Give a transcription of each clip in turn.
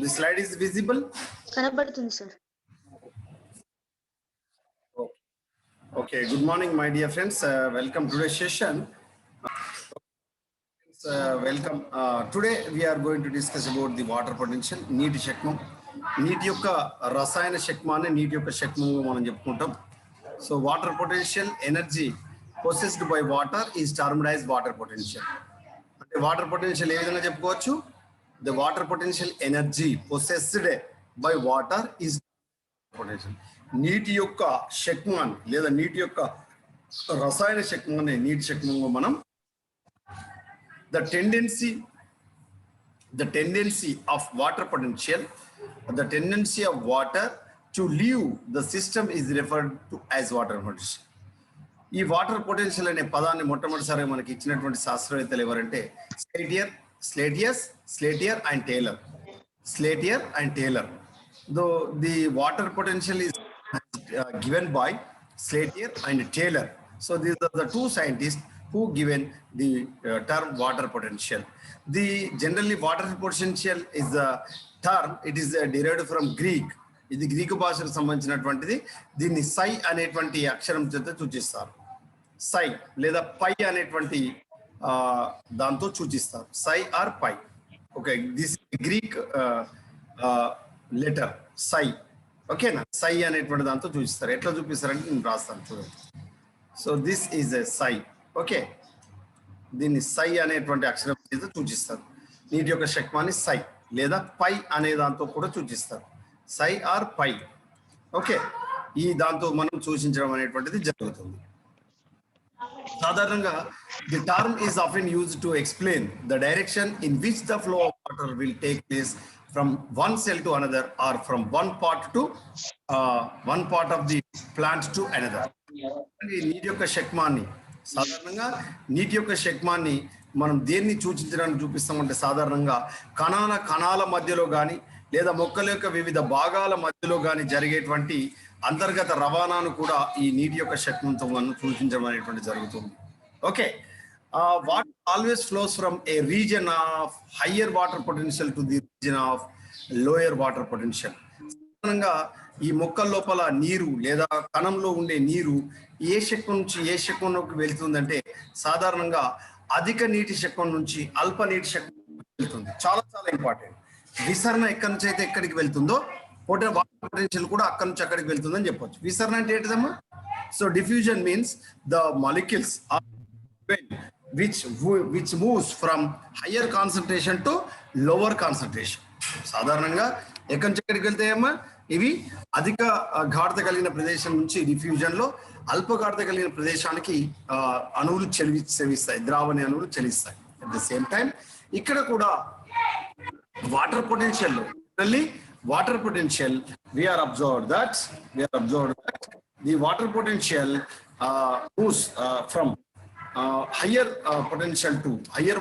The slide is visible. కనబడుతుంది sir. Okay, good morning my dear friends. Welcome to today's session. Welcome. Today we are going to discuss about the water potential. నీటి శక్మం, నీటి యొక్క రసాయన శక్మాన్ని నీటి యొక్క శక్మంగా మనం చెప్పుకుంటాం. So water potential energy possessed by water is termed as water potential. అంటే water potential ఏ విధంగా చెప్పుకోవచ్చు? The water potential energy possessed by water is potential. నీటి యొక్క శక్మాన్ని లేదా నీటి యొక్క రసాయన శక్మాన్ని నీటి శక్మంగా మనం the tendency of water potential, the tendency of water to leave the system is referred to as water potential. ఈ వాటర్ పొటెన్షియల్ అనే పదాన్ని మొట్టమొదటిసారిగా మనకి ఇచ్చినటువంటి శాస్త్రవేత్తలు ఎవరంటే Slatyer and Taylor. The water potential is given by Slater and Taylor. So these are the two scientists who given the term water potential. The generally water potential is a term. It is derived from Greek. ఇది Greek భాషకు సంబంధించినటువంటిది. దీన్ని psi అనేటువంటి అక్షరం చేత సూచిస్తారు. సై లేదా పై అనేటువంటి దాంతో సూచిస్తారు. Psi or psi. Okay, this Greek letter psi. ఓకేనా, సై అనేటువంటి దాంతో చూపిస్తారు. ఎట్లా చూపిస్తారంటే నేను రాస్తాను చూడండి. So this is a psi. Okay, దీన్ని సై అనేటువంటి అక్షరం చేత సూచిస్తారు. నీటి యొక్క శక్మాన్ని సై లేదా పై అనే దాంతో కూడా సూచిస్తారు. Psi or psi. ఓకే, ఈ దాంతో మనం సూచించడం అనేటువంటిది జరుగుతుంది. సాధారణంగా the term is often used to explain the direction in which the flow of water will take place from one cell to another or from one part of the plant to another. నీటి యొక్క శక్మాన్ని సాధారణంగా నీటి యొక్క శక్మాన్ని మనం దేన్ని సూచించడానికి చూపిస్తామంటే సాధారణంగా కణాల మధ్యలో కానీ లేదా మొక్కల యొక్క వివిధ భాగాల మధ్యలో కానీ జరిగేటువంటి అంతర్గత రవాణాను కూడా ఈ నీటి యొక్క శక్మంతో మనం సూచించడం అనేటువంటి జరుగుతుంది. Okay, water always flows from a region of higher water potential to the region of lower water potential. సాధారణంగా ఈ మొక్కల లోపల నీరు లేదా కణంలో ఉండే నీరు ఏ శక్తి నుంచి ఏ శక్తిలోకి వెళ్తుందంటే సాధారణంగా అధిక నీటి శక్తి నుంచి అల్ప నీటి శక్తి వెళ్తుంది. చాలా చాలా ఇంపార్టెంట్. విసరణ ఎక్కడి నుంచి అయితే ఎక్కడికి వెళ్తుందో వాటర్ పొటెన్షియల్ కూడా అక్కడి నుంచి అక్కడికి వెళ్తుందని చెప్పొచ్చు. విసరణ అంటే ఏంటిదమ్మా? So diffusion means the molecules which moves from higher concentration to lower concentration. సాధారణంగా ఎక్కడి నుంచి ఎక్కడికి వెళ్తాయమ్మా? ఇవి అధిక గాఢత కలిగిన ప్రదేశం నుంచి డిఫ్యూజన్ లో అల్ప గాఢత కలిగిన ప్రదేశానికి అణువులు చెలిస్తాయి, ద్రావణి అణువులు చెలిస్తాయి. అట్ ద సేమ్ టైం ఇక్కడ కూడా water potential we are observed that the water potential moves from higher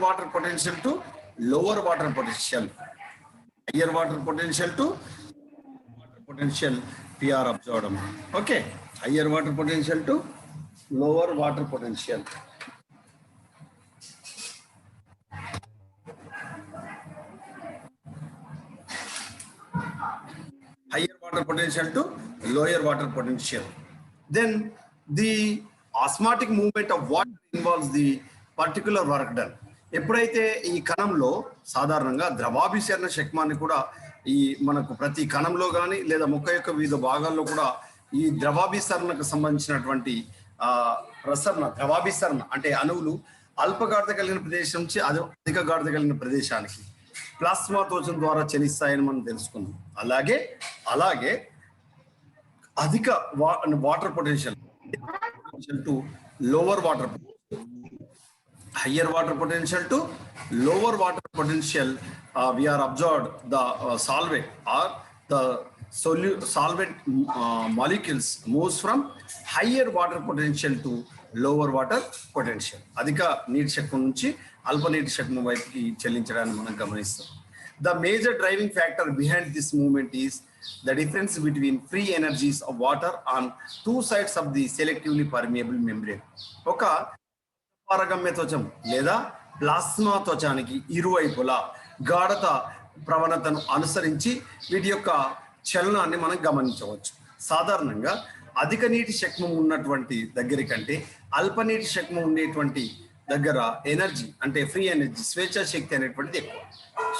water potential to lower water potential. Higher water potential to water potential we are observed. Okay, higher water potential to lower water potential. Higher water potential to lower water potential. Then the osmotic movement of water involves the particular work done. ఎప్పుడైతే ఈ కణంలో సాధారణంగా ద్రవాభిసరణ శక్మాన్ని కూడా ఈ మనకు ప్రతి కణంలో కానీ లేదా మొక్క యొక్క వివిధ భాగాల్లో కూడా ఈ ద్రవాభిసరణకు సంబంధించినటువంటి ద్రవాభిసరణ అంటే అణువులు అల్ప గాఢత కలిగిన ప్రదేశం నుంచి అధిక గాఢత కలిగిన ప్రదేశానికి ప్లాస్మా తోచం ద్వారా చలిస్తాయని మనం తెలుసుకున్నాం. అలాగే అధిక water potential to lower water potential. Higher water potential to lower water potential, we are observed the solvent or the solvent molecules moves from higher water potential to lower water potential. అధిక నీటి శక్తి నుంచి అల్ప నీటి శక్తి వైపుకి చెల్లించడాన్ని మనం గమనిస్తాం. The major driving factor behind this movement is the difference between free energies of water on two sides of the selectively permeable membrane. ఒక పారగమ్య త్వచం లేదా ప్లాస్మా త్వచానికి ఇరువైపులా గాఢత ప్రవణతను అనుసరించి వీటి యొక్క చలనాన్ని మనం గమనించవచ్చు. సాధారణంగా అధిక నీటి శక్మం ఉన్నటువంటి దగ్గర కంటే అల్ప నీటి శక్మం ఉండేటువంటి దగ్గర ఎనర్జీ అంటే ఫ్రీ ఎనర్జీ స్వేచ్ఛా శక్తి అనేటువంటిది ఎక్కువ.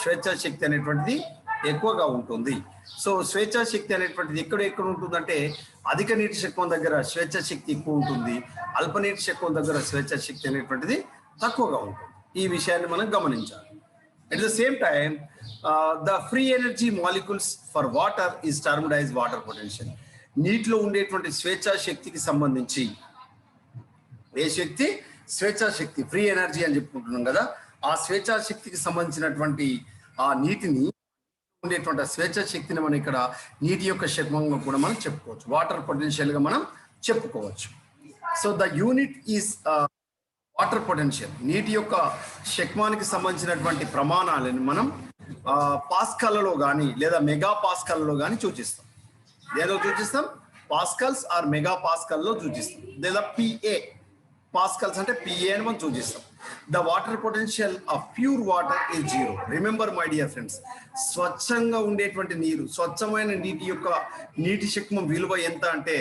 స్వేచ్ఛా శక్తి అనేటువంటిది ఎక్కువగా ఉంటుంది. సో స్వేచ్ఛా శక్తి అనేటువంటిది ఎక్కడ ఉంటుందంటే అధిక నీటి శక్మం దగ్గర స్వేచ్ఛా శక్తి ఎక్కువ ఉంటుంది, అల్ప నీటి శక్మం దగ్గర స్వేచ్ఛా శక్తి అనేటువంటిది తక్కువగా ఉంటుంది. ఈ విషయాన్ని మనం గమనించాలి. At the same time, the free energy molecules for water is termed as water potential. నీటిలో ఉండేటువంటి స్వేచ్ఛా శక్తికి సంబంధించి ఏ శక్తి? స్వేచ్ఛా శక్తి, ఫ్రీ ఎనర్జీ అని చెప్పుకుంటున్నాం కదా. ఆ స్వేచ్ఛా శక్తికి సంబంధించినటువంటి ఆ నీటిని ఉండేటువంటి స్వేచ్ఛా శక్తిని మనం ఇక్కడ నీటి యొక్క శక్మంగా కూడా మనం చెప్పుకోవచ్చు, వాటర్ పొటెన్షియల్ గా మనం చెప్పుకోవచ్చు. So the unit is water potential. నీటి యొక్క శక్మానికి సంబంధించినటువంటి ప్రమాణాలను మనం పాస్కల్లో కానీ లేదా మెగా పాస్కల్లో కానీ సూచిస్తాం. ఏదో సూచిస్తాం? పాస్కల్స్ ఆర్ మెగా పాస్కల్లో సూచిస్తాం, లేదా పిఏ. పాస్కల్స్ అంటే పిఏ అని మనం సూచిస్తాం. The water potential of pure water is 0. Remember my dear friends, స్వచ్ఛంగా ఉండేటువంటి నీరు, స్వచ్ఛమైన నీటి యొక్క నీటి శక్మం విలువ ఎంత అంటే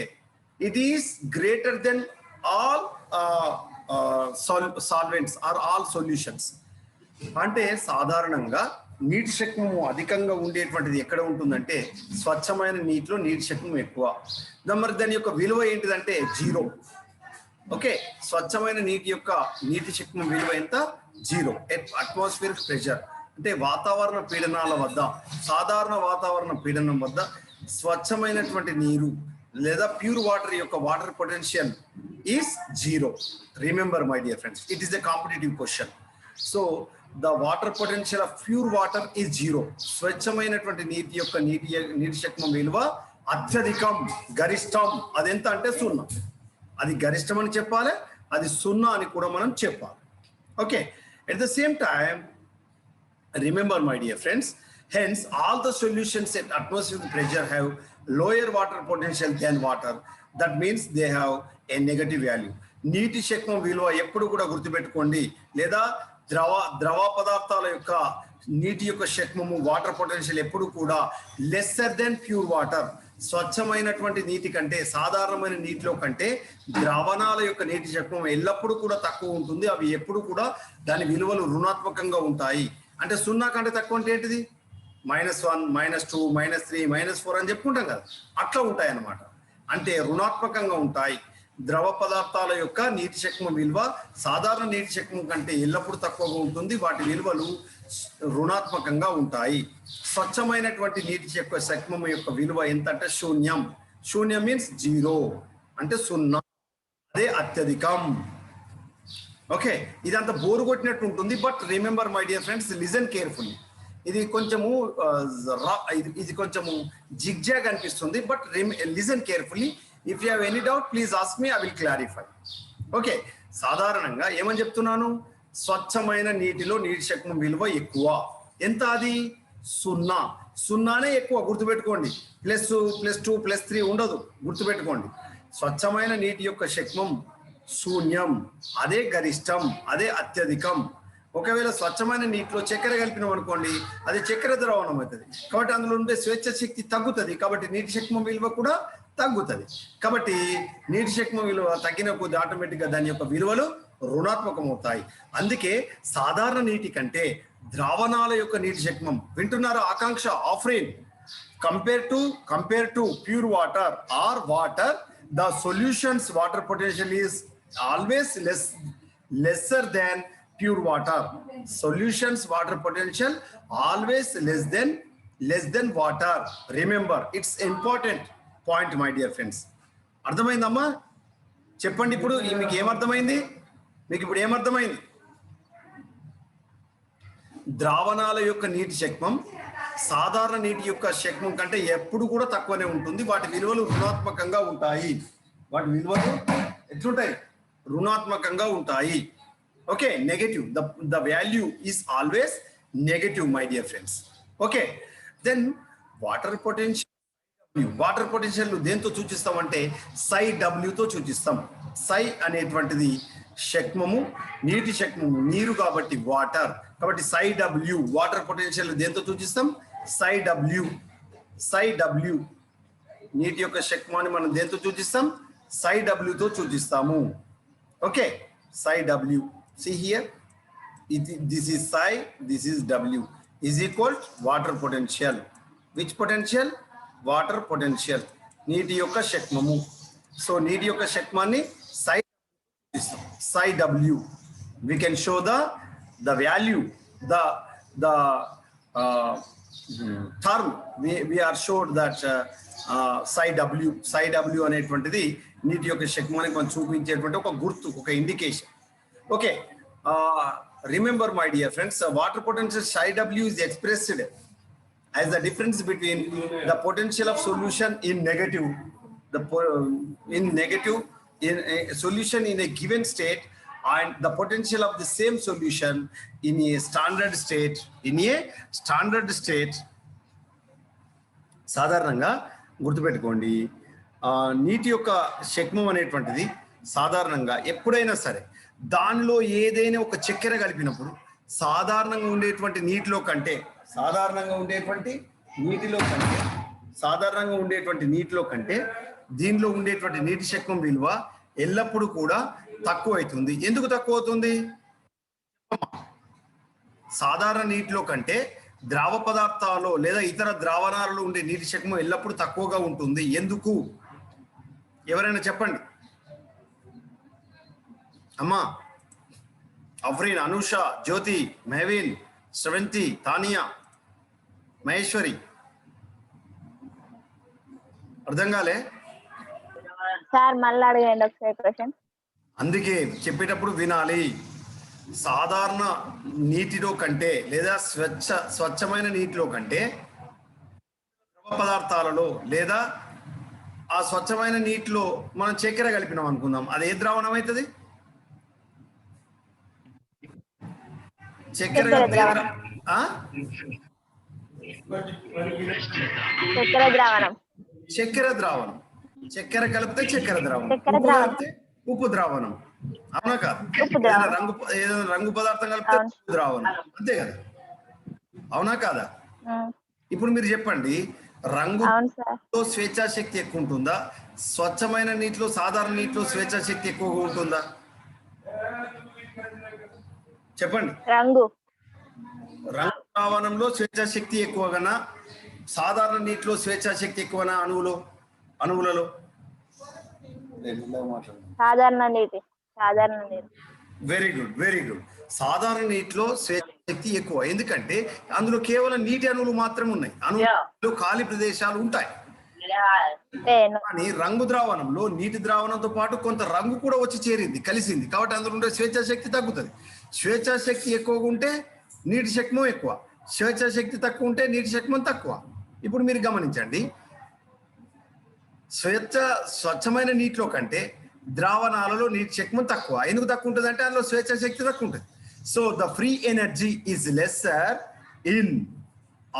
it is greater than all solvents are all solutions. అంటే సాధారణంగా నీటి శక్మము అధికంగా ఉండేటువంటిది ఎక్కడ ఉంటుందంటే స్వచ్ఛమైన నీటిలో నీటి శక్మం ఎక్కువ. మరి దాని యొక్క విలువ ఏంటిదంటే 0. ఓకే, స్వచ్ఛమైన నీటి యొక్క నీటి శక్మం విలువ ఎంత? 0. అట్మాస్ఫియరిక్ ప్రెషర్ అంటే వాతావరణ పీడనాల వద్ద, సాధారణ వాతావరణ పీడనం వద్ద స్వచ్ఛమైనటువంటి నీరు లేదా ప్యూర్ వాటర్ యొక్క water potential is 0. Remember my dear friends, it is a competitive question. So the water potential of pure water is 0. స్వచ్ఛమైనటువంటి నీటి యొక్క నీటి శక్మం విలువ అత్యధికం, గరిష్టం. అదెంత అంటే 0. అది గరిష్టం అని చెప్పాలి, అది 0 అని కూడా మనం చెప్పాలి. Okay, at the same time remember my dear friends, hence all the solutions at atmospheric pressure have lower water potential than water. That means they have a negative value. నీటి శక్మం విలువ ఎప్పుడు కూడా గుర్తుపెట్టుకోండి, లేదా ద్రవ పదార్థాల యొక్క నీటి యొక్క శక్మము వాటర్ పొటెన్షియల్ ఎప్పుడు కూడా లెస్సర్ దెన్ ప్యూర్ వాటర్. స్వచ్ఛమైనటువంటి నీటి కంటే, సాధారణమైన నీటిలో కంటే ద్రావణాల యొక్క నీటి శక్మం ఎల్లప్పుడూ కూడా తక్కువ ఉంటుంది. అవి ఎప్పుడు కూడా దాని విలువలు రుణాత్మకంగా ఉంటాయి. అంటే 0 కంటే తక్కువ అంటే ఏంటిది? -1, -2, -3, -4 అని చెప్పుకుంటాం కదా, అట్లా ఉంటాయి అన్నమాట. అంటే రుణాత్మకంగా ఉంటాయి. ద్రవ పదార్థాల యొక్క నీటి శక్మం విలువ సాధారణ నీటి శక్మం కంటే ఎల్లప్పుడూ తక్కువగా ఉంటుంది. వాటి విలువలు రుణాత్మకంగా ఉంటాయి. స్వచ్ఛమైనటువంటి నీటి యొక్క శక్మం యొక్క విలువ ఎంత అంటే 0. 0 మీన్స్ 0 అంటే 0, అదే అత్యధికం. ఓకే, ఇదంతా బోరు కొట్టినట్టు ఉంటుంది. But remember my dear friends, listen carefully. ఇది కొంచెము ఇది కొంచెము జిగ్జాగ్ అనిపిస్తుంది, but listen carefully. If you have any doubt please ask me, I will clarify. Okay, సాధారణంగా ఏమని చెప్తున్నాను? స్వచ్ఛమైన నీటిలో నీటి శక్మం విలువ ఎక్కువ. ఎంత? అది 0. 0నే ఎక్కువ, గుర్తుపెట్టుకోండి. +2, +3 ఉండదు, గుర్తుపెట్టుకోండి. స్వచ్ఛమైన నీటి యొక్క శక్మం 0, అదే గరిష్టం, అదే అత్యధికం. ఒకవేళ స్వచ్ఛమైన నీటిలో చక్కెర కలిపినాం అనుకోండి, అది చక్కెర ద్రావణం అవుతుంది. కాబట్టి అందులో ఉండే స్వేచ్ఛ శక్తి తగ్గుతుంది. కాబట్టి నీటి శక్మం విలువ కూడా తగ్గుతుంది. కాబట్టి నీటి శక్మం విలువ తగ్గిన కొద్ది ఆటోమేటిక్గా దాని యొక్క విలువలు రుణాత్మకం అవుతాయి. అందుకే సాధారణ నీటి కంటే ద్రావణాల యొక్క నీటి శక్మం, వింటున్నారా Akanksha Afreen, compare to pure water or water, the solutions water potential is always lesser than pure water. Solutions water potential always less than water. Remember, it's important point my dear friends. అర్థమైందమ్మా? చెప్పండి ఇప్పుడు మీకు ఏమర్థమైంది? మీకు ఇప్పుడు ఏమర్థమైంది? ద్రావణాల యొక్క నీటి శక్మం సాధారణ నీటి యొక్క శక్మం కంటే ఎప్పుడు కూడా తక్కువనే ఉంటుంది. వాటి విలువలు రుణాత్మకంగా ఉంటాయి. వాటి విలువలు ఎట్లుంటాయి? రుణాత్మకంగా ఉంటాయి. Okay, negative. The value is always negative my dear friends. Okay, then water potential దేంతో సూచిస్తామంటే ψw తో సూచిస్తాం. ψ అనేటువంటిది శక్మము, నీటి శక్మము నీరు కాబట్టి వాటర్, కాబట్టి psi w వాటర్ పొటెన్షియల్ దేంతో సూచిస్తాం? psi w నీటి యొక్క శక్మాన్ని మనం దేంతో సూచిస్తాం? psi w తో సూచిస్తాము. Okay, psi w, see here, this is psi, this is w is equal water potential. Which potential? Water potential, నీటి యొక్క శక్మము. సో నీటి యొక్క శక్మాన్ని psi w. We can show the value, the term. We are sure that psi w అనేటువంటిది నీటి యొక్క శక్మాన్ని మనం చూపించేటువంటి ఒక గుర్తు, ఒక indication. Okay, remember my dear friends, water potential psi w is expressed as the difference between the potential of solution in negative, in a solution in a given state and the potential of the same solution in a standard state. సాధారణంగా గుర్తుపెట్టుకోండి, నీటి యొక్క శక్మం అనేటువంటిది సాధారణంగా ఎప్పుడైనా సరే దానిలో ఏదైనా ఒక చక్కెర కలిపినప్పుడు సాధారణంగా ఉండేటువంటి నీటిలో కంటే దీనిలో ఉండేటువంటి నీటి శక్మం విలువ ఎల్లప్పుడూ కూడా తక్కువ అవుతుంది. ఎందుకు తక్కువ అవుతుంది? సాధారణ నీటిలో కంటే ద్రవ పదార్థాల్లో లేదా ఇతర ద్రావణాలలో ఉండే నీటి శక్మం ఎల్లప్పుడూ తక్కువగా ఉంటుంది. ఎందుకు? ఎవరైనా చెప్పండి. అమ్మా, అఫ్రీన్, అనూష, జ్యోతి, మెహవీన్, శ్రవంతి, తానియా, మహేశ్వరి, అర్థం కాలే సార్? మళ్ళీ అడగండి ఒకసారి క్వశ్చన్. అందుకే చెప్పేటప్పుడు వినాలి. సాధారణ నీటిలో కంటే లేదా స్వచ్ఛమైన నీటిలో కంటే ద్రవ పదార్థాలలో లేదా ఆ స్వచ్ఛమైన నీటిలో మనం చక్కెర కలిపినాం అనుకుందాం, అది ఏ ద్రావణం అవుతుంది? చక్కెర ద్రావణం. చక్కెర కలిపితే చక్కెర ద్రావణం, ఉప్పు కలిపితే ఉప్పు ద్రావణం. అవునా కాదు? ఏదైనా రంగు పదార్థం కలిపితే ద్రావణం, అంతే కదా? అవునా కాదా? ఇప్పుడు మీరు చెప్పండి, రంగులో స్వేచ్ఛాశక్తి ఎక్కువ ఉంటుందా? స్వచ్ఛమైన నీటిలో, సాధారణ నీటిలో స్వేచ్ఛాశక్తి ఎక్కువగా ఉంటుందా? చెప్పండి. రంగు ద్రావణంలో స్వేచ్ఛాశక్తి ఎక్కువగానా, సాధారణ నీటిలో స్వేచ్ఛాశక్తి ఎక్కువనా? అణువులలో సాధారణ నీటి. Very good. సాధారణ నీటిలో స్వేచ్ఛాశక్తి ఎక్కువ, ఎందుకంటే అందులో కేవలం నీటి అణువులు మాత్రమే ఉన్నాయి. అణువులు ఖాళీ ప్రదేశాలు ఉంటాయి. కానీ రంగు ద్రావణంలో నీటి ద్రావణంతో పాటు కొంత రంగు కూడా వచ్చి చేరింది, కలిసింది, కాబట్టి అందులో ఉండే స్వేచ్ఛాశక్తి తగ్గుతుంది. స్వేచ్ఛాశక్తి ఎక్కువగా ఉంటే నీటి శక్మం ఎక్కువ, స్వేచ్ఛాశక్తి తక్కువ ఉంటే నీటి శక్మం తక్కువ. ఇప్పుడు మీరు గమనించండి, స్వచ్ఛమైన నీటిలో కంటే ద్రావణాలలో నీటి శక్మం తక్కువ. ఎందుకు తక్కువ ఉంటుంది అంటే అందులో స్వేచ్ఛాశక్తి తక్కువ ఉంటుంది. So the free energy is lesser in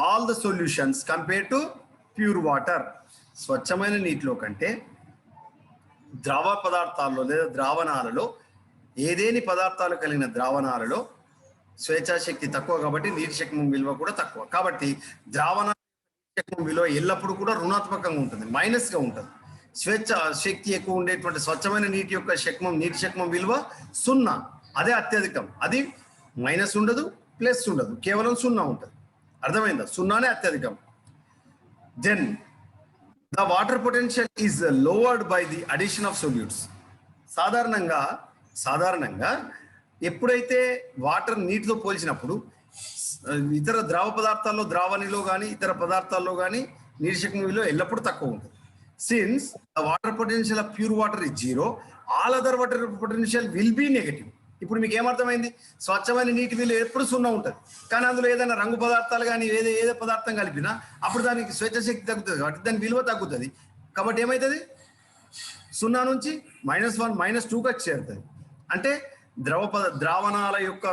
all the solutions compare to pure water. స్వచ్ఛమైన నీటిలో కంటే ద్రవ పదార్థాల్లో లేదా ద్రావణాలలో, ఏదేని పదార్థాలు కలిగిన ద్రావణాలలో స్వేచ్ఛాశక్తి తక్కువ, కాబట్టి నీటి శక్మం విలువ కూడా తక్కువ. కాబట్టి ద్రావణ శక్మం విలువ ఎల్లప్పుడూ కూడా రుణాత్మకంగా ఉంటుంది, మైనస్గా ఉంటుంది. స్వేచ్ఛ శక్తి ఎక్కువ ఉండేటువంటి స్వచ్ఛమైన నీటి యొక్క నీటి శక్మం విలువ 0, అదే అత్యధికం. అది మైనస్ ఉండదు, ప్లస్ ఉండదు, కేవలం 0 ఉంటుంది. అర్థమైందా? 0నే అత్యధికం. Then the water potential is lowered by the addition of solutes. సాధారణంగా ఎప్పుడైతే వాటర్ నీటితో పోల్చినప్పుడు ఇతర ద్రవ పదార్థాల్లో, ద్రావణిలో కానీ ఇతర పదార్థాల్లో కానీ నీటి శక్మం విలువ ఎల్లప్పుడూ తక్కువ ఉంటుంది. Since the water potential of pure water is 0, all other water potential will be negative. ఇప్పుడు మీకు ఏమర్థమైంది? స్వచ్ఛమైన నీటి విలువ ఎప్పుడు 0 ఉంటుంది, కానీ అందులో ఏదైనా రంగు పదార్థాలు కానీ ఏదే పదార్థం కలిపినా అప్పుడు దానికి స్వేచ్ఛాశక్తి తగ్గుతుంది, కాబట్టి దాని విలువ తగ్గుతుంది. కాబట్టి ఏమవుతుంది? 0 నుంచి -1, -2గా చేరుతుంది. అంటే ద్రావణాల యొక్క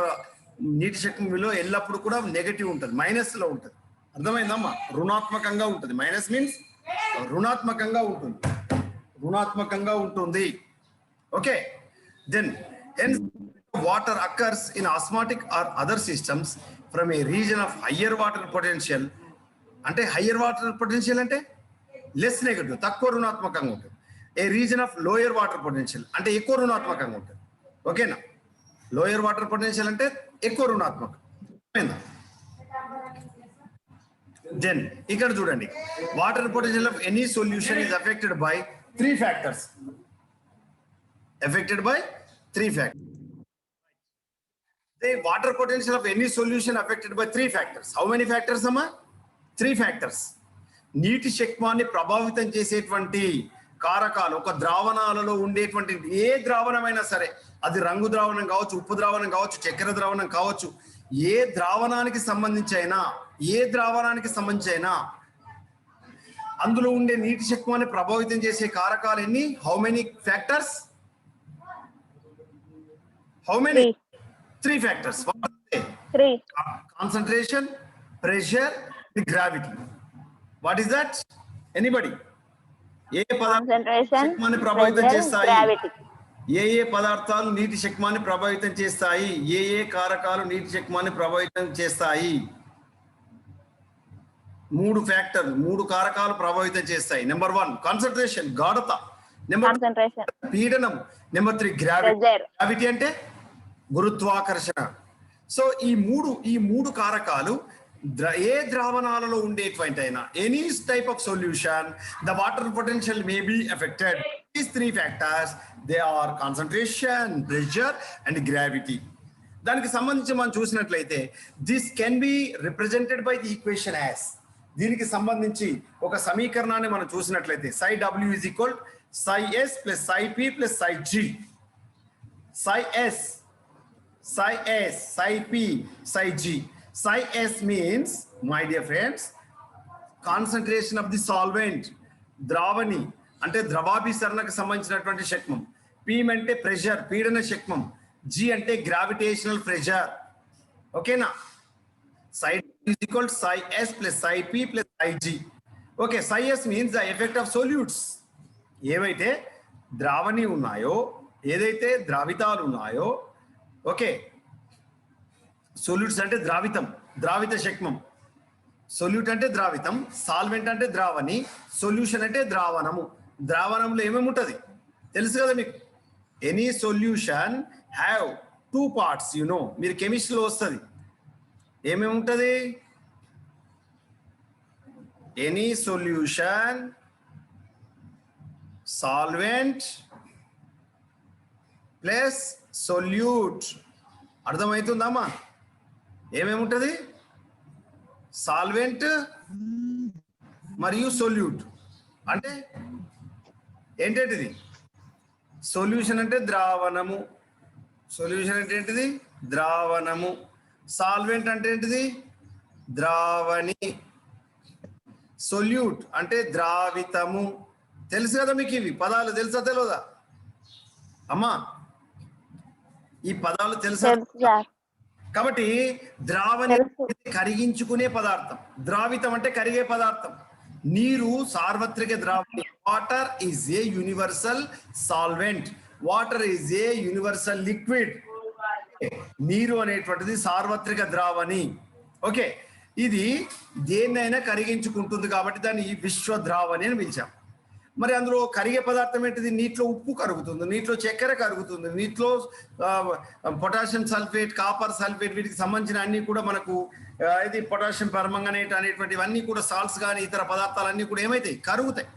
నీటి శక్తి విలువ ఎల్లప్పుడూ కూడా నెగటివ్ ఉంటుంది, మైనస్లో ఉంటుంది. అర్థమైందమ్మా? రుణాత్మకంగా ఉంటుంది. మైనస్ మీన్స్ రుణాత్మకంగా ఉంటుంది. Okay, then Hence, water occurs in osmotic or other systems from a region of higher water potential. అంటే హయ్యర్ వాటర్ పొటెన్షియల్ అంటే లెస్ నెగటివ్, తక్కువ రుణాత్మకంగా ఉంటుంది. A reason of lower water potential అంటే ఎక్కువ రుణాత్మకంగా ఉంటుంది. ఓకేనా? లోయర్ వాటర్ పొటెన్షియల్ అంటే ఎక్కువ రుణాత్మకం. దెన్ ఇక్కడ చూడండి, water potential of any solution is affected by 3 factors. Affected by 3 factors. The water potential of any solution affected by 3 factors. How many factors, amma? 3 factors. నీటి శక్మాన్ని ప్రభావితం చేసేటువంటి కారకాలు ఒక ద్రావణాలలో ఉండేటువంటి ఏ ద్రావణమైనా సరే, అది రంగు ద్రావణం కావచ్చు, ఉప్పు ద్రావణం కావచ్చు, చక్కెర ద్రావణం కావచ్చు, ఏ ద్రావణానికి సంబంధించి అయినా అందులో ఉండే నీటి శక్మాన్ని ప్రభావితం చేసే కారకాలు ఎన్ని? How many factors? How many? 3 factors. What are they? 3. Concentration, pressure, and gravity. What is that? Anybody? Concentration, ప్రభావితం pressure, చేస్తాయి? gravity. ఏ పదార్థాలు నీటి శక్మాన్ని ప్రభావితం చేస్తాయి? ఏ కారకాలు నీటి శక్మాన్ని ప్రభావితం చేస్తాయి? 3 కారకాలు ప్రభావితం చేస్తాయి. నెంబర్ 1 కాన్సంట్రేషన్, గాఢత. నెంబర్ 2 పీడనం. నెంబర్ 3 గ్రావిటీ అంటే గురుత్వాకర్షణ. సో ఈ మూడు కారకాలు ఏ ద్రావణాలలో ఉండేటువంటి అయినా, any type of solution, the water potential may be affected. These 3 factors, they are concentration, pressure and gravity. దానికి సంబంధించి మనం చూసినట్లయితే this can be represented by the equation as. దీనికి సంబంధించి ఒక సమీకరణాన్ని మనం చూసినట్లయితే psi w is equal psi s plus psi p plus psi g. Psi s, psi p, psi g. Psi s means, my dear friends, concentration of the solvent, ద్రావణి అంటే ద్రవాభిసరణకు సంబంధించినటువంటి శక్మం. p అంటే pressure, పీడన శక్మం. g అంటే gravitational pressure. ఓకేనా? psi is equal to psi s plus psi p plus psi g. Okay, psi s means the effect of solutes. ఏవైతే ద్రావణి ఉన్నాయో, ఏదైతే ద్రావితాలు ఉన్నాయో, ఓకే, సొల్యూట్స్ అంటే ద్రావిత శక్మం. సొల్యూట్ అంటే ద్రావితం, సాల్వెంట్ అంటే ద్రావణి, సొల్యూషన్ అంటే ద్రావణము. ద్రావణంలో ఏమేమి ఉంటుంది తెలుసు కదా మీకు? ఎనీ సొల్యూషన్ హ్యావ్ 2 parts, మీరు కెమిస్ట్రీలో వస్తుంది. ఏమేమి ఉంటుంది? Any solution, solvent plus solute. అర్థమవుతుందమ్మా? ఏమేమి ఉంటుంది? సాల్వెంట్ మరియు సొల్యూట్. అంటే ఏంటంటిది? సొల్యూషన్ అంటే ద్రావణము. సొల్యూషన్ అంటే ఏంటిది? ద్రావణము. సాల్వెంట్ అంటే ఏంటిది? ద్రావణి. సొల్యూట్ అంటే ద్రావితము. తెలుసు కదా మీకు? ఇవి పదాలు తెలుసా తెలియదా అమ్మా? ఈ పదాలు తెలుసా? కాబట్టి ద్రావణి కరిగించుకునే పదార్థం, ద్రావితం అంటే కరిగే పదార్థం. నీరు సార్వత్రిక ద్రావణి. Water is a universal solvent, water is a universal liquid. నీరు అనేటువంటిది సార్వత్రిక ద్రావణి. ఓకే, ఇది దేన్నైనా కరిగించుకుంటుంది కాబట్టి దాన్ని విశ్వ ద్రావణి అని పిలిచాం. మరి అందులో కరిగే పదార్థం ఏంటిది? నీటిలో ఉప్పు కరుగుతుంది, నీటిలో చక్కెర కరుగుతుంది, నీటిలో పొటాషియం సల్ఫేట్, కాపర్ సల్ఫేట్, వీటికి సంబంధించిన అన్ని కూడా మనకు ఇది పొటాషియం పర్మంగనేట్ అనేటువంటివన్నీ కూడా సాల్ట్స్ కానీ ఇతర పదార్థాలన్నీ కూడా ఏమైతాయి? కరుగుతాయి.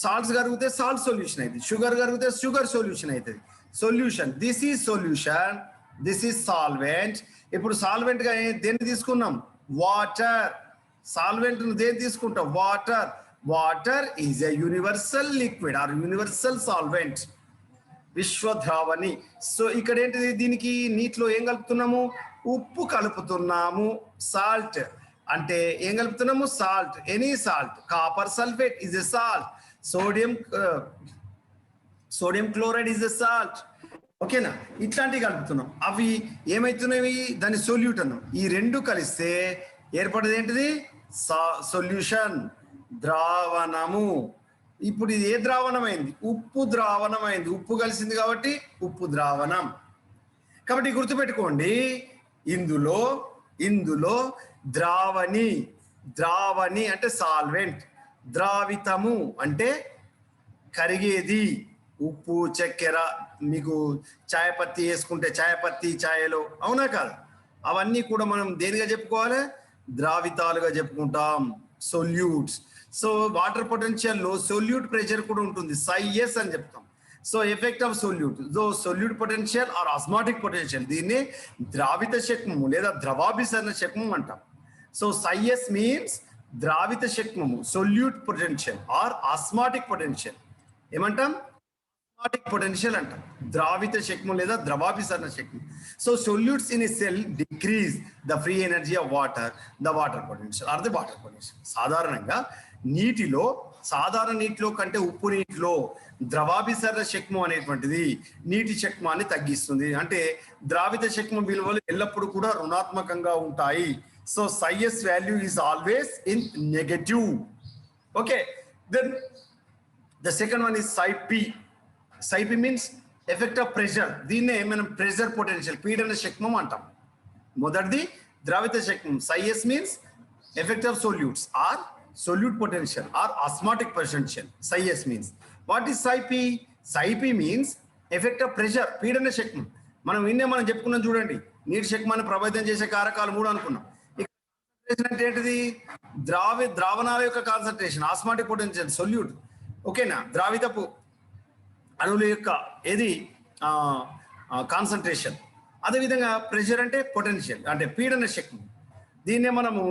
సాల్ట్స్ కరిగితే సాల్ట్ సొల్యూషన్ అవుతుంది, షుగర్ కరిగితే షుగర్ సొల్యూషన్ అవుతుంది. Solution, this is solution, this is solvent. ఇప్పుడు సాల్వెంట్ గా దేన్ని తీసుకున్నాం? వాటర్. సాల్వెంట్ దేన్ని తీసుకుంటాం? Water. Water is a universal liquid or universal solvent, విశ్వద్రావణి. సో ఇక్కడ ఏంటిది? దీనికి నీటిలో ఏం కలుపుతున్నాము? ఉప్పు కలుపుతున్నాము. సాల్ట్ అంటే ఏం కలుపుతున్నాము? Salt, any salt. Copper sulphate is a salt, sodium chloride is a salt. ఓకేనా? ఇట్లాంటివి కలుపుతున్నాం. అవి ఏమైతున్నాయి? దాన్ని సొల్యూట్ అన్నాం. ఈ రెండు కలిస్తే ఏర్పడేది ఏంటిది? సొల్యూషన్, ద్రావణము. ఇప్పుడు ఇది ఏ ద్రావణమైంది? ఉప్పు ద్రావణమైంది. ఉప్పు కలిసింది కాబట్టి ఉప్పు ద్రావణం. కాబట్టి గుర్తుపెట్టుకోండి, ఇందులో ఇందులో ద్రావణి, ద్రావణి అంటే సాల్వెంట్, ద్రావితము అంటే కరిగేది, ఉప్పు చక్కెర, మీకు చాయ్ పత్తి వేసుకుంటే చాయ్ పత్తి ఛాయలో, అవునా కాదు, అవన్నీ కూడా మనం దేనిగా చెప్పుకోవాలి, ద్రావితాలుగా చెప్పుకుంటాం, సొల్యూట్స్. సో వాటర్ పొటెన్షియల్లో సొల్యూట్ ప్రెషర్ కూడా ఉంటుంది, SIS అని చెప్తాం. So effect of solute, so solute potential or osmotic potential, దీన్ని ద్రావిత శక్మము లేదా ద్రవాభిసరణ శక్మం అంటాం. సో SIS మీన్స్ ద్రావిత శక్మము, solute potential or osmotic potential ఏమంటాం, ఆస్మాటిక్ పొటెన్షియల్ అంటాం, ద్రావిత శక్మం లేదా ద్రవాభిసరణ శక్మం. So solutes in a cell decrease the free energy of water, the water potential or the water potential. సాధారణంగా నీటిలో, సాధారణ నీటిలో కంటే ఉప్పు నీటిలో ద్రవాభిసరణ శక్మం అనేటువంటిది నీటి శక్మాన్ని తగ్గిస్తుంది. అంటే ద్రావిత శక్మం విలువలు ఎల్లప్పుడూ కూడా రుణాత్మకంగా ఉంటాయి. So SIS value is always in negative. Okay, then the second one is Ψp. Ψp means effect of pressure, దీన్నే మనం ప్రెషర్ పొటెన్షియల్, పీడన శక్మం అంటాం. మొదటిది ద్రావిత శక్మం, SIS means effect of solutes or solute potential or osmotic potential. SIS means. What is Ψp? Ψp means effect of pressure, పీడన శక్మం. మనం చెప్పుకున్నాం చూడండి, నీటి శక్మాన్ని ప్రభావితం చేసే కారకాలు 3 అనుకున్నాం. కాన్సంట్రేషన్ అంటే ఏంటిది, ద్రావణాల యొక్క కాన్సంట్రేషన్, ఆస్మాటిక్ పొటెన్షియల్, సొల్యూట్, ఓకేనా, ద్రావితపు అణువుల యొక్క ఏది కాన్సంట్రేషన్. అదేవిధంగా ప్రెషర్ అంటే పొటెన్షియల్, అంటే పీడన శక్మం. దీన్నే మనము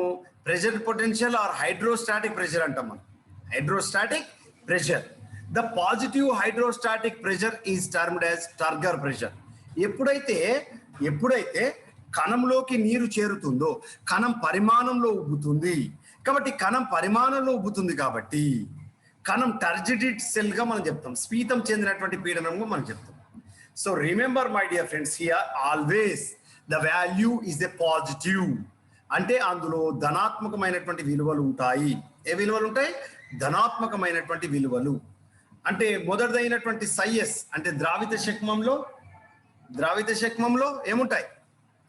pressure potential are hydrostatic pressure అంటాం. మనం hydrostatic pressure, the positive hydrostatic pressure is termed as turgor pressure. ఎప్పుడైతే కణంలోకి నీరు చేరుతుందో కణం పరిమాణంలో ఉబ్బుతుంది. కాబట్టి కణం పరిమాణంలో ఉబ్బుతుంది కాబట్టి కణం టర్జిడిడ్ సెల్ గా మనం చెప్తాం, స్ఫీతం చెందినటువంటి పీడనంగా మనం చెప్తాం. So remember my dear friends, here always the value is a positive, అంటే అందులో ధనాత్మకమైనటువంటి విలువలు ఉంటాయి. ఏ విలువలు ఉంటాయి, ధనాత్మకమైనటువంటి విలువలు. అంటే మొదటిదైనటువంటి SIS అంటే ద్రావిత శక్మంలో ఏముంటాయి,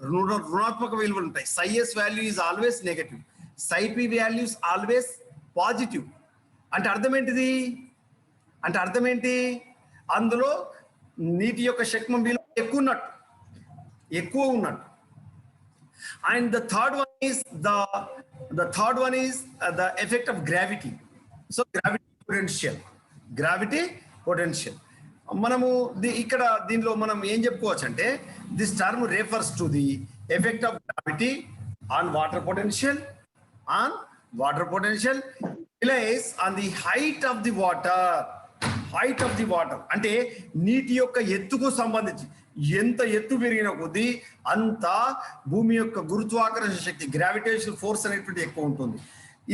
రుణాత్మక విలువలు ఉంటాయి. SIS value is always negative, Ψp values always positive. అంటే అర్థం ఏంటిది, అంటే అర్థం ఏంటి, అందులో నీటి యొక్క శక్మం విలువ ఎక్కువ ఉన్నట్టు. And the third one is the effect of gravity. So gravity potential. మనము ఇక్కడ దీనిలో మనం ఏం చెప్పుకోవచ్చు అంటే, this term refers to the effect of gravity on water potential relies on the height of the water. అంటే నీటి యొక్క ఎత్తుకు సంబంధించి, ఎంత ఎత్తు పెరిగిన కొద్దీ అంత భూమి యొక్క గురుత్వాకర్షణ శక్తి, గ్రావిటేషనల్ ఫోర్స్ అనేటువంటి ఎక్కువ ఉంటుంది.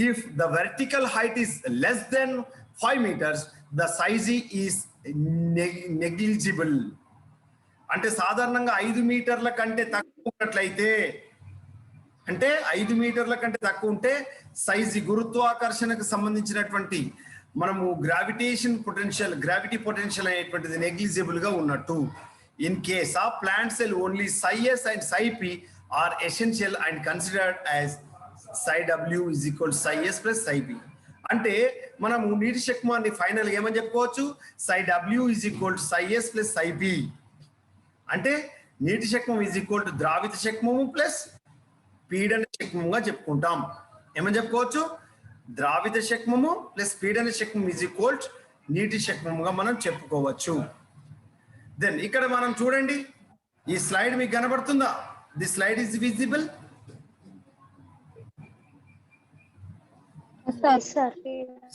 If the vertical height is less than 5 meters, the size is negligible. అంటే సాధారణంగా 5 మీటర్ల కంటే తక్కువ ఉన్నట్లయితే, అంటే 5 మీటర్ల కంటే తక్కువ ఉంటే సైజు, గురుత్వాకర్షణకు సంబంధించినటువంటి మనము గ్రావిటీ పొటెన్షియల్ అనేటువంటిది నెగ్లిజిబుల్ గా ఉన్నట్టు. In case of plant cell, only SIS and Ψp are essential and considered as Ψw is equal to SIS plus Ψp. అంటే మనము నీటి శక్మాన్ని ఫైనల్ ఏమని చెప్పుకోవచ్చు, Ψw is equal to SIS plus Ψp. అంటే నీటి శక్మం is equal to ద్రావిత శక్మము ప్లస్ పీడన శక్మంగా చెప్పుకుంటాం. ఏమని చెప్పుకోవచ్చు, ద్రావిత శక్మము ప్లస్ పీడన శక్మం is equal to నీటి శక్మముగా మనం చెప్పుకోవచ్చు. దెన్ ఇక్కడ మనం చూడండి, ఈ స్లైడ్ మీకు కనబడుతుందా, the slide is visible.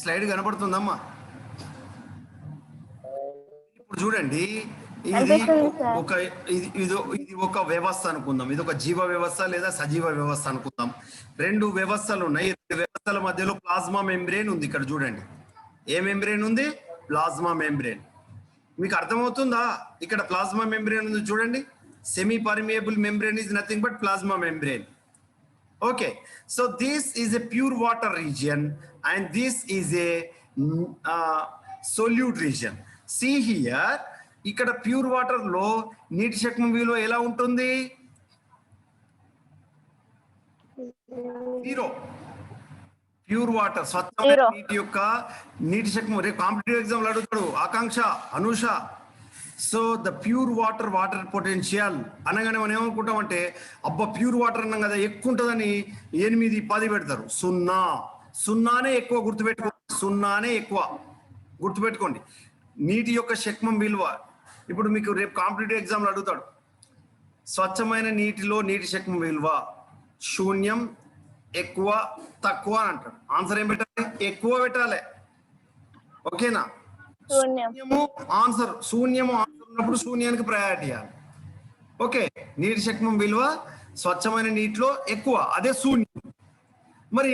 Slide కనబడుతుందమ్మా, ఇప్పుడు చూడండి, ఇది ఒక వ్యవస్థ అనుకుందాం, ఇది ఒక జీవ వ్యవస్థ లేదా సజీవ వ్యవస్థ అనుకుందాం. 2 వ్యవస్థలు ఉన్నాయి. 2 వ్యవస్థల మధ్యలో ప్లాస్మా మెంబ్రేన్ ఉంది. ఇక్కడ చూడండి, ఏ మెంబ్రేన్ ఉంది, ప్లాస్మా మెంబ్రేన్. మీకు అర్థమవుతుందా, ఇక్కడ ప్లాస్మా మెంబ్రేన్ ఉంది చూడండి. Semi permeable membrane is nothing but plasma membrane. Okay, so this is a pure water region and this is a solute region. See here, ఇక్కడ ప్యూర్ వాటర్ లో నీటి శక్తి విలువ ఎలా ఉంటుంది? 0. ప్యూర్ వాటర్ స్వచ్ఛమైన Zero. నీటి యొక్క నీటి శక్తి రేపు కాంపిటేటివ్ ఎగ్జామ్ అడుగుతాడు Akanksha Anusha. So the pure water potential అనగానే మనం ఏమనుకుంటామంటే అబ్బా ప్యూర్ వాటర్ అన్నాం కదా ఎక్కువ ఉంటుందని 8, 10 పెడతారు. 0. సున్నానే ఎక్కువ సున్నానే ఎక్కువ గుర్తుపెట్టుకోండి. నీటి యొక్క శక్మం విలువ ఇప్పుడు మీకు రేపు కాంపిటేటివ్ ఎగ్జామ్లో అడుగుతాడు. స్వచ్ఛమైన నీటిలో నీటి శక్మం విలువ 0, ఎక్కువ, తక్కువ అని అంటాడు. ఆన్సర్ ఏం పెట్టాలి? ఎక్కువ పెట్టాలి. ఓకేనా? శూన్యము ఆన్సర్ ఉన్నప్పుడు శూన్యానికి ప్రయారిటీ ఇవ్వాలి. ఓకే, నీటి శక్మం విలువ స్వచ్ఛమైన నీటిలో ఎక్కువ, అదే శూన్యం. మరి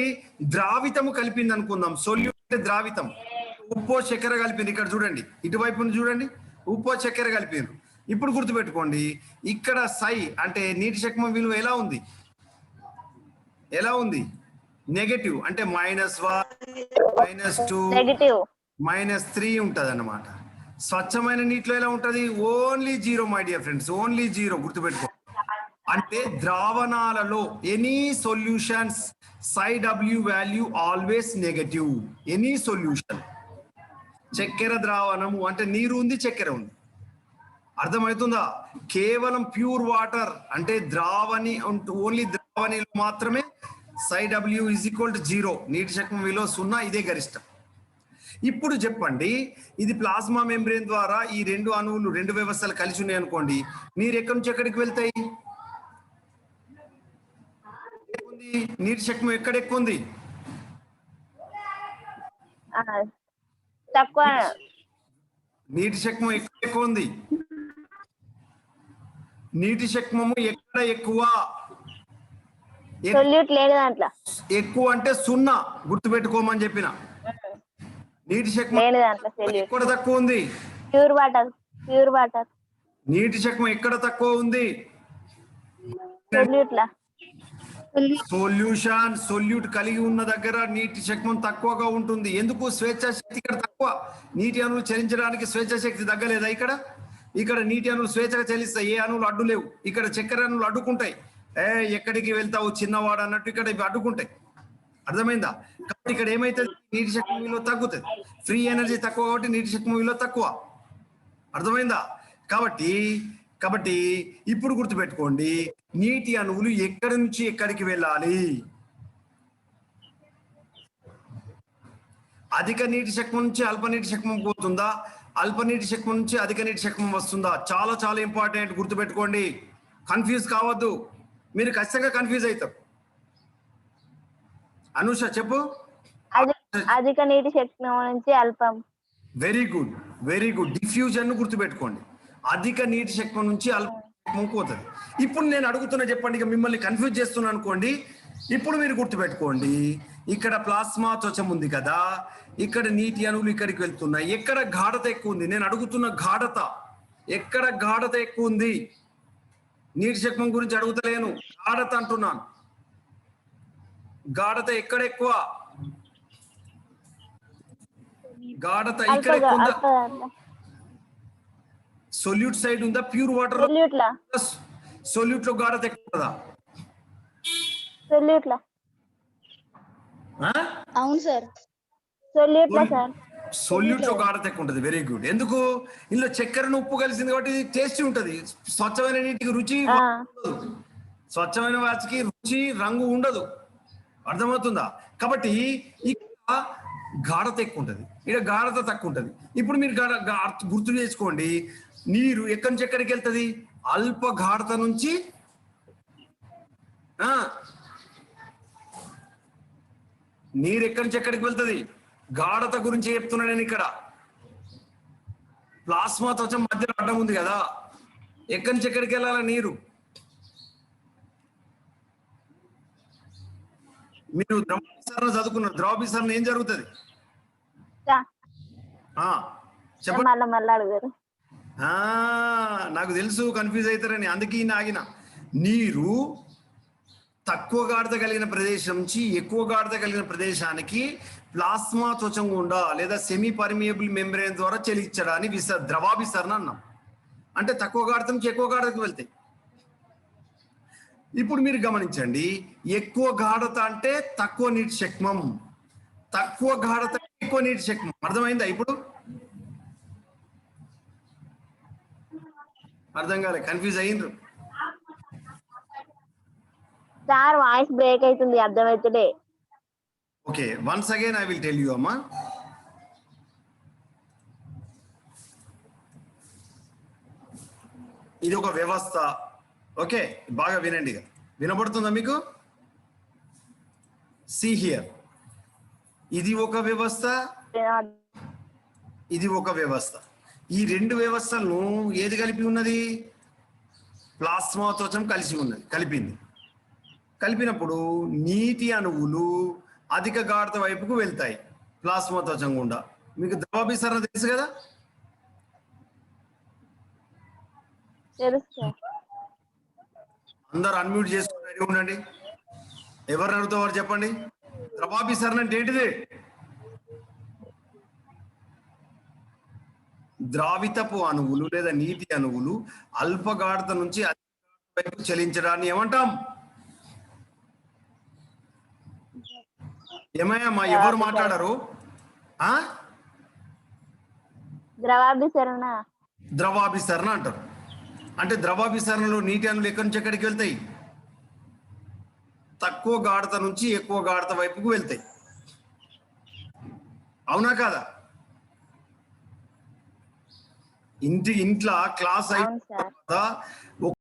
ద్రావితము కలిపింది అనుకుందాం. సొల్యూట్ అంటే ద్రావితం. ఉప్పు చక్కెర కలిపింది. ఇక్కడ చూడండి, ఇటువైపు చూడండి, ఉప్పు చక్కెర కలిపారు. ఇప్పుడు గుర్తుపెట్టుకోండి, ఇక్కడ సై అంటే నీటి శక్మం విలువ ఎలా ఉంది? నెగటివ్ అంటే -1, -2, -3 ఉంటది అన్నమాట. స్వచ్ఛమైన నీటిలో ఎలా ఉంటది? Only 0 my dear friends, only 0. గుర్తుపెట్టుకో. అంటే ద్రావణాలలో any solutions Ψw value always negative. Any solution. చక్కెర ద్రావణము అంటే నీరు ఉంది, చక్కెర ఉంది. అర్థమవుతుందా? కేవలం ప్యూర్ వాటర్ అంటే ద్రావణి, ఓన్లీ ద్రావణిలో మాత్రమే Ψw = 0. నీటి శక్మం విలువ 0. ఇదే గరిష్టం. ఇప్పుడు చెప్పండి, ఇది ప్లాస్మా మెంబ్రేన్ ద్వారా ఈ 2 అణువులు 2 వ్యవస్థలు కలిసి ఉన్నాయి అనుకోండి, నీరు ఎక్కడి నుంచి ఎక్కడికి వెళ్తాయి? నీటి శక్మం ఎక్కడ ఎక్కువ ఉంది? తక్కువ. నీటి శక్మం ఎక్కడ ఎక్కువ ఉంది? నీటి శక్మము ఎక్కడ ఎక్కువ? సొల్యూట్ లేదు దాంట్లో. ఎక్కువ అంటే 0. గుర్తుపెట్టుకోమని చెప్పిన. నీటి శక్మం ఎక్కడ తక్కువ ఉంది? Pure water. నీటి శక్మం ఎక్కడ తక్కువ ఉంది? సొల్యూట్ కలిగి ఉన్న దగ్గర నీటి శక్మం తక్కువగా ఉంటుంది. ఎందుకు? స్వేచ్ఛా శక్తి ఇక్కడ తక్కువ. నీటి అణువులు చలించడానికి స్వేచ్ఛా శక్తి తగ్గలేదా? ఇక్కడ నీటి అణువులు స్వేచ్ఛగా చలిస్తాయి, ఏ అణువులు అడ్డు లేవు. ఇక్కడ చక్కెర అణువులు అడ్డుకుంటాయి. ఎక్కడికి వెళ్తావు చిన్నవాడు అన్నట్టు ఇక్కడ ఇవి అడ్డుకుంటాయి. అర్థమైందా? కాబట్టి ఇక్కడ ఏమైతుంది? నీటి శక్తి విలువ తగ్గుతుంది. ఫ్రీ ఎనర్జీ తక్కువ కాబట్టి నీటి శక్తి విలువ తక్కువ. అర్థమైందా? కాబట్టి ఇప్పుడు గుర్తుపెట్టుకోండి, నీటి అణువులు ఎక్కడి నుంచి ఎక్కడికి వెళ్ళాలి? అధిక నీటి శక్మం నుంచి అల్ప నీటి శక్మం పోతుందా? అల్ప నీటి శక్మం నుంచి అధిక నీటి శక్మం వస్తుందా? చాలా చాలా ఇంపార్టెంట్, గుర్తుపెట్టుకోండి. కన్ఫ్యూజ్ కావద్దు, మీరు ఖచ్చితంగా కన్ఫ్యూజ్ అవుతారు. అనూష చెప్పు. అధిక నీటి శక్మం నుంచి అల్పం. Very good. డిఫ్యూజన్ గుర్తుపెట్టుకోండి. అధిక నీటి శక్మం నుంచి అల్ప శక్మం పోతుంది. ఇప్పుడు నేను అడుగుతున్నా, చెప్పండి. ఇక మిమ్మల్ని కన్ఫ్యూజ్ చేస్తున్నా అనుకోండి. ఇప్పుడు మీరు గుర్తుపెట్టుకోండి, ఇక్కడ ప్లాస్మా త్వచం ఉంది కదా, ఇక్కడ నీటి అణువులు ఇక్కడికి వెళ్తున్నాయి. ఎక్కడ గాఢత ఎక్కువ ఉంది? నేను అడుగుతున్న గాఢత, ఎక్కడ గాఢత ఎక్కువ ఉంది? నీటి శక్మం గురించి అడుగుతలేను, గాఢత అంటున్నాను. గాఢత ఎక్కడ ఎక్కువ? గాఢత ఇక్కడ ఎక్కువ ఉందా? సొల్యూట్ సైడ్ ఉందా? ప్యూర్ వాటర్ సొల్యూట్ లో గాఢత ఎక్కువ ఉందా? అవును సార్, సొల్యూట్ లో గాఢత ఎక్కువ ఉంటుంది. Very good. ఎందుకు? ఇందులో చక్కెరను ఉప్పు కలిసింది కాబట్టి టేస్టీ ఉంటది. స్వచ్ఛమైన నీటికి రుచి ఉండదు, స్వచ్ఛమైన వాటికి రుచి రంగు ఉండదు. అర్థమవుతుందా? కాబట్టి ఇక్కడ గాఢత ఎక్కువ ఉంటుంది, ఇక్కడ గాఢత తక్కువ ఉంటుంది. ఇప్పుడు మీరు గుర్తు చేసుకోండి, నీరు ఎక్కడి నుంచి ఎక్కడికి వెళ్తుంది? అల్ప గాఢత నుంచి నీరు ఎక్కడి నుంచి ఎక్కడికి వెళ్తుంది? గాఢత గురించి చెప్తున్నా నేను. ఇక్కడ ప్లాస్మా త్వచం మధ్యలో అడ్డం ఉంది కదా, ఎక్కడి నుంచి ఎక్కడికి వెళ్ళాలా నీరు? మీరు ద్రవభిసరణ చదువుకున్నారు, ద్రవభిసరణ ఏం జరుగుతుంది? చెప్పండి. నాకు తెలుసు కన్ఫ్యూజ్ అవుతారని, అందుకే ఆగిన. నీరు తక్కువ గాఢత కలిగిన ప్రదేశం నుంచి ఎక్కువ గాఢత కలిగిన ప్రదేశానికి ప్లాస్మా త్వచం గుండా లేదా సెమీ పర్మియబుల్ మెంబ్రేన్ ద్వారా చెలించడాన్ని ద్రవాభిసరణ అన్నాం. అంటే తక్కువ గాఢత నుంచి ఎక్కువ గాఢతకు వెళ్తాయి. ఇప్పుడు మీరు గమనించండి, ఎక్కువ గాఢత అంటే తక్కువ నీటి శక్మం, తక్కువ గాఢత ఎక్కువ నీటి శక్మం. అర్థమైందా ఇప్పుడు? అర్థం కాలే, కన్ఫ్యూజ్ అయ్యిండ్రు? సార్ వాయిస్ బ్రేక్ అవుతుంది, అర్థమవుతుండే. Okay, once again I will tell you అమ్మా. ఇది ఒక వ్యవస్థ. ఓకే, బాగా వినండి. వినబడుతుందా మీకు? సీ హియర్, ఇది ఒక వ్యవస్థ, ఇది ఒక వ్యవస్థ. ఈ రెండు వ్యవస్థలను ఏది కలిపి ఉన్నది? ప్లాస్మా త్వచం కలిసి ఉన్నది, కలిపింది. కలిపినప్పుడు నీటి అణువులు అధిక గాఢత వైపుకు వెళ్తాయి ప్లాస్మా త్వచం గుండా. మీకు ద్రవాభిసరణ తెలుసు కదా? తెలుసు. అందరు అన్మ్యూట్ చేసుకుని రెడీ ఉండండి. ఎవరు అడుగుతావారు చెప్పండి. ద్రవాభిసరణ అంటే ఏంటిది? ద్రావితపు అణువులు లేదా నీటి అణువులు అల్ప గాఢత నుంచి అధిక గాఢత వైపు చలించడాన్ని ఏమంటాం? ఏమయ్యమ్మా, ఎవరు మాట్లాడారు? ద్రవాభిసరణ. ద్రవాభిసరణ అంటారు. అంటే ద్రవాభిసరణలో నీటి అణువులు ఎక్కడి నుంచి ఎక్కడికి వెళ్తాయి? తక్కువ గాఢత నుంచి ఎక్కువ గాఢత వైపుకు వెళ్తాయి. అవునా కాదా? ఇంట్లో క్లాస్ అయిన తర్వాత